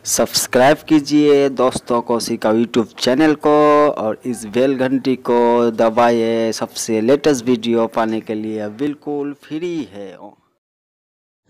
Subscribe कीजिए दोस्तों को सिखाओ यूट्यूब चैनल को और इस बेल घंटी को दबाइए सबसे लेटेस्ट वीडियो पाने के लिए बिल्कुल फ्री है।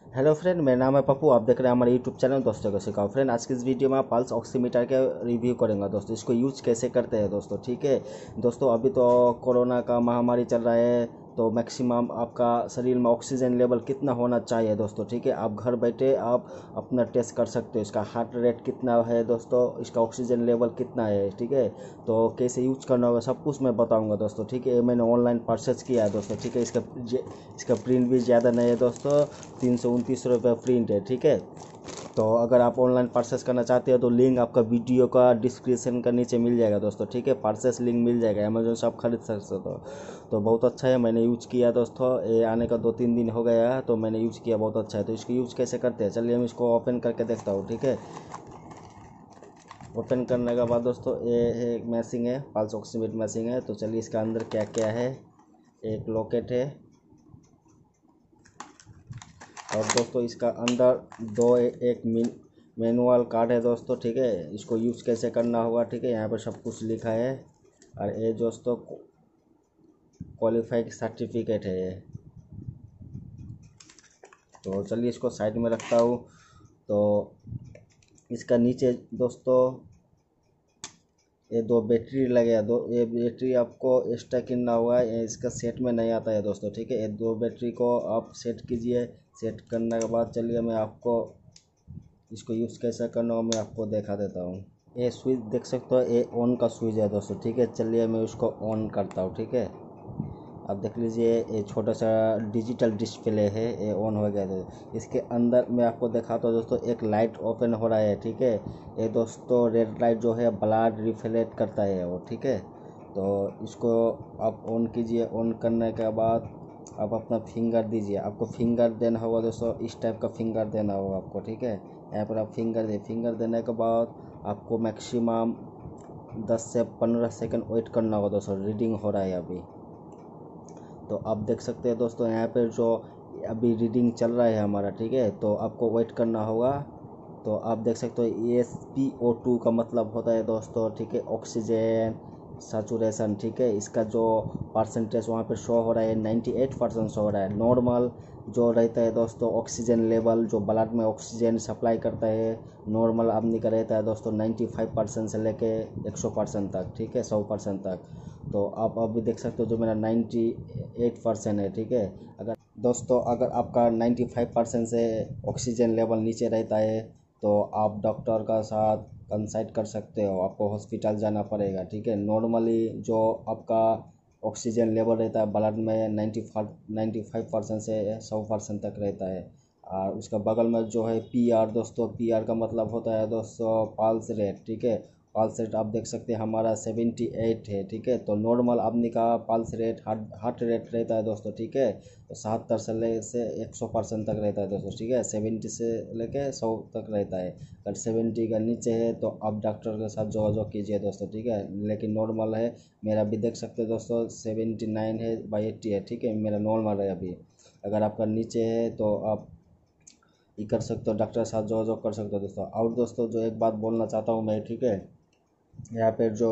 हेलो फ्रेंड, मेरा नाम है पप्पू। आप देख रहे हैं हमारे यूट्यूब चैनल दोस्तों को सिखाओ। फ्रेंड, आज की इस वीडियो में आप पल्स ऑक्सीमीटर के रिव्यू करेंगे दोस्तों। इसको यूज कैसे करते हैं दोस्तों, ठीक है दोस्तों। अभी तो कोरोना का महामारी चल रहा है, तो मैक्सिमम आपका शरीर में ऑक्सीजन लेवल कितना होना चाहिए दोस्तों, ठीक है। आप घर बैठे आप अपना टेस्ट कर सकते हो। इसका हार्ट रेट कितना है दोस्तों, इसका ऑक्सीजन लेवल कितना है, ठीक है। तो कैसे यूज करना होगा सब कुछ मैं बताऊंगा दोस्तों, ठीक है। मैंने ऑनलाइन परचेज किया है दोस्तों, ठीक है। इसका प्रिंट भी ज़्यादा नहीं है दोस्तों, 329 रुपये प्रिंट है, ठीक है। तो अगर आप ऑनलाइन परचेस करना चाहते हो तो लिंक आपका वीडियो का डिस्क्रिप्शन का नीचे मिल जाएगा दोस्तों, ठीक है। परचेस लिंक मिल जाएगा, अमेजोन से आप खरीद सकते हो। तो बहुत अच्छा है, मैंने यूज़ किया दोस्तों। ये आने का 2-3 दिन हो गया है, तो मैंने यूज़ किया, बहुत अच्छा है। तो इसको यूज़ कैसे करते हैं, चलिए हम इसको ओपन करके देखता हूँ, ठीक है। ओपन करने के बाद दोस्तों ये एक मैसिंग है, पल्स ऑक्सीमीटर मैसिंग है। तो चलिए इसका अंदर क्या क्या है। एक लॉकेट है और दोस्तों इसका अंदर एक मैनुअल कार्ड है दोस्तों, ठीक है। इसको यूज़ कैसे करना होगा, ठीक है। यहाँ पर सब कुछ लिखा है और ये दोस्तों क्वालिफाइड सर्टिफिकेट है ये। तो चलिए इसको साइड में रखता हूँ। तो इसका नीचे दोस्तों ये 2 बैटरी लगे, ये बैटरी आपको एक्स्ट्रा कितना हुआ है, इसका सेट में नहीं आता है दोस्तों, ठीक है। ये 2 बैटरी को आप सेट कीजिए। सेट करने के बाद चलिए मैं आपको इसको यूज़ कैसे करना हो मैं आपको दिखा देता हूँ। ये स्विच देख सकते हो, ये ऑन का स्विच है दोस्तों, ठीक है। चलिए मैं उसको ऑन करता हूँ, ठीक है। आप देख लीजिए ये छोटा सा डिजिटल डिस्प्ले है, ये ऑन हो गया। तो इसके अंदर मैं आपको दिखाता हूँ दोस्तों, एक लाइट ओपन हो रहा है, ठीक है। ये दोस्तों रेड लाइट जो है ब्लड रिफ्लेक्ट करता है वो, ठीक है। तो इसको आप ऑन कीजिए। ऑन करने के बाद आप अपना फिंगर दीजिए। आपको फिंगर देना होगा दोस्तों, इस टाइप का फिंगर देना होगा आपको, ठीक है। यहाँ पर आप फिंगर देने के बाद आपको मैक्सिमम 10 से 15 सेकंड वेट करना होगा दोस्तों। रीडिंग हो रहा है अभी, तो आप देख सकते हैं दोस्तों यहाँ पे जो अभी रीडिंग चल रहा है हमारा, ठीक है। तो आपको वेट करना होगा। तो आप देख सकते हो ये Spo2 का मतलब होता है दोस्तों, ठीक है, ऑक्सीजन सैचुरेशन, ठीक है। इसका जो परसेंटेज वहाँ पे शो हो रहा है 98% शो हो रहा है। नॉर्मल जो रहता है दोस्तों ऑक्सीजन लेवल, जो ब्लड में ऑक्सीजन सप्लाई करता है, नॉर्मल आदमी का रहता है दोस्तों 95% से लेके 100% तक, ठीक है, 100% तक। तो आप अभी देख सकते हो जो मेरा 98% है, ठीक है। अगर आपका 95% से ऑक्सीजन लेवल नीचे रहता है तो आप डॉक्टर का साथ कंसल्ट कर सकते हो, आपको हॉस्पिटल जाना पड़ेगा, ठीक है। नॉर्मली जो आपका ऑक्सीजन लेवल रहता है ब्लड में 95% से 100% तक रहता है। और उसका बगल में जो है PR दोस्तों, PR का मतलब होता है दोस्तों पल्स रेट, ठीक है। पल्स रेट आप देख सकते हैं हमारा 78 है, ठीक है। तो नॉर्मल आदमी का पल्स रेट हार्ट रेट रहता है दोस्तों, ठीक है। तो 70 से 100% तक रहता है दोस्तों, ठीक है। 70 से लेके 100 तक रहता है। अगर 70 का नीचे है तो आप डॉक्टर के साथ जोगाजोग कीजिए दोस्तों, ठीक है। लेकिन नॉर्मल है, मेरा भी देख सकते हैं दोस्तों 79/80 है, ठीक है। मेरा नॉर्मल है अभी। अगर आपका नीचे है तो आप ये कर सकते हो, डॉक्टर के साथ जोगाजोग कर सकते हो दोस्तों। और दोस्तों जो एक बात बोलना चाहता हूँ मैं, ठीक है, यहाँ पे जो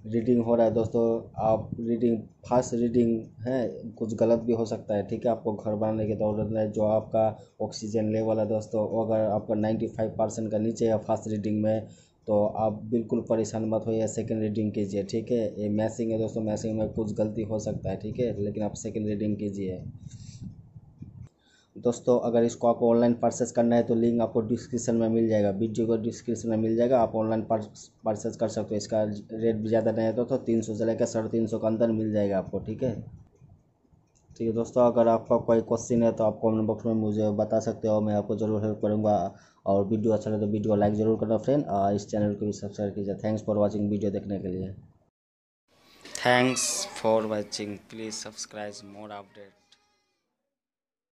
रीडिंग हो रहा है दोस्तों, आप रीडिंग फास्ट रीडिंग है, कुछ गलत भी हो सकता है, ठीक है। आपको घर बनाने की ज़रूरत नहीं। जो आपका ऑक्सीजन लेवल है दोस्तों, अगर आपका 95% का नीचे है फास्ट रीडिंग में, तो आप बिल्कुल परेशान मत होइए, सेकंड रीडिंग कीजिए, ठीक है। ये मैसिंग है दोस्तों, मैसिंग में कुछ गलती हो सकता है, ठीक है, लेकिन आप सेकंड रीडिंग कीजिए दोस्तों। अगर इसको आपको ऑनलाइन परचेस करना है तो लिंक आपको डिस्क्रिप्शन में मिल जाएगा, वीडियो को डिस्क्रिप्शन में मिल जाएगा। आप ऑनलाइन परचेस कर सकते हो। इसका रेट भी ज़्यादा नहीं है तो 300 से लेकर 350 के अंदर मिल जाएगा आपको, ठीक है। ठीक है दोस्तों, अगर आपका कोई क्वेश्चन है तो आप कमेंट बॉक्स में मुझे बता सकते हो, मैं आपको ज़रूर हेल्प करूँगा। और वीडियो अच्छा लगे तो वीडियो को लाइक ज़रूर करना फ्रेंड, और इस चैनल को भी सब्सक्राइब कीजिए। थैंक्स फॉर वॉचिंग, वीडियो देखने के लिए thanks for watching. Please subscribe more update.